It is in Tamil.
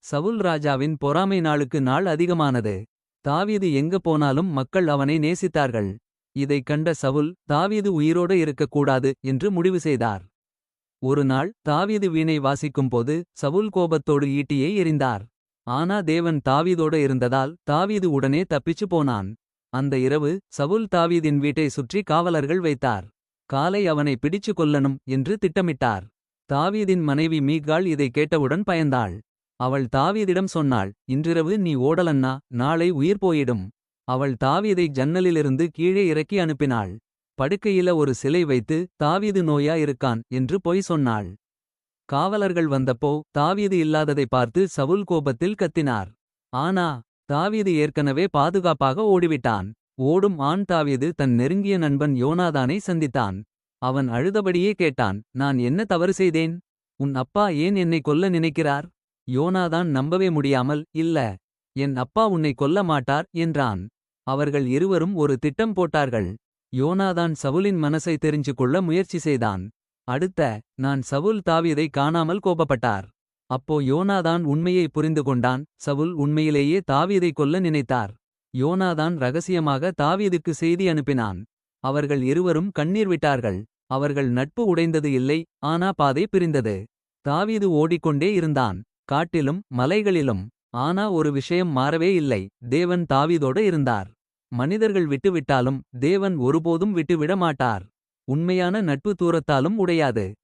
சவுல் ராஜாவின் பொறாமை நாளுக்கு நாள் அதிகமானது. தாவீது எங்க போனாலும் மக்கள் அவனை நேசித்தார்கள். இதைக் கண்ட சவுல் தாவீது உயிரோடு இருக்கக்கூடாது என்று முடிவு செய்தார். ஒரு நாள் தாவீது வீணை வாசிக்கும்போது சவுல் கோபத்தோடு ஈட்டியை எறிந்தார். ஆனா தேவன் தாவீதோடு இருந்ததால் தாவீது உடனே தப்பிச்சு போனான். அந்த இரவு சவுல் தாவீதின் வீட்டை சுற்றி காவலர்கள் வைத்தார். காலை அவனை பிடிச்சு கொல்லணும் என்று திட்டமிட்டார். தாவீதின் மனைவி மீகாள் இதை கேட்டவுடன் பயந்தாள். அவள் தாவீதிடம் சொன்னாள், இன்றிரவு நீ ஓடலன்னா நாளை உயிர் போயிடும். அவள் தாவீதை ஜன்னலிலிருந்து கீழே இறக்கி அனுப்பினாள். படுக்கையில ஒரு சிலை வைத்து தாவீது நோயா இருக்கான் என்று பொய் சொன்னாள். காவலர்கள் வந்தப்போ தாவீது இல்லாததை பார்த்து சவுல் கோபத்தில் கத்தினார். ஆனா தாவீது ஏற்கனவே பாதுகாப்பாக ஓடிவிட்டான். ஓடும் ஆண் தாவீது தன் நெருங்கிய நண்பன் யோனாதானை சந்தித்தான். அவன் அழுதபடியே கேட்டான், நான் என்ன தவறு செய்தேன்? உன் அப்பா ஏன் என்னை கொல்ல நினைக்கிறார்? யோனாதான் நம்பவே முடியாமல், இல்ல, என் அப்பா உன்னை கொல்ல மாட்டார் என்றான். அவர்கள் இருவரும் ஒரு திட்டம் போட்டார்கள். யோனாதான் சவுலின் மனசை தெரிஞ்சு கொள்ள முயற்சி செய்தான். அடுத்த நான் சவுல் தாவீதை காணாமல் கோபப்பட்டார். அப்போ யோனாதான் உண்மையை புரிந்து கொண்டான். சவுல் உண்மையிலேயே தாவீதை கொல்ல நினைத்தார். யோனாதான் ரகசியமாக தாவீதுக்கு செய்தி அனுப்பினான். அவர்கள் இருவரும் கண்ணீர் விட்டார்கள். அவர்கள் நட்பு உடைந்தது இல்லை, ஆனா பாதை பிரிந்தது. தாவீது ஓடிக்கொண்டே இருந்தான், காட்டிலும் மலைகளிலும். ஆனா ஒரு விஷயம் மாறவே இல்லை, தேவன் தாவீதோடு இருந்தார். மனிதர்கள் விட்டுவிட்டாலும் தேவன் ஒருபோதும் விட்டுவிட மாட்டார். உண்மையான நட்பு தூரத்தாலும் உடையாது.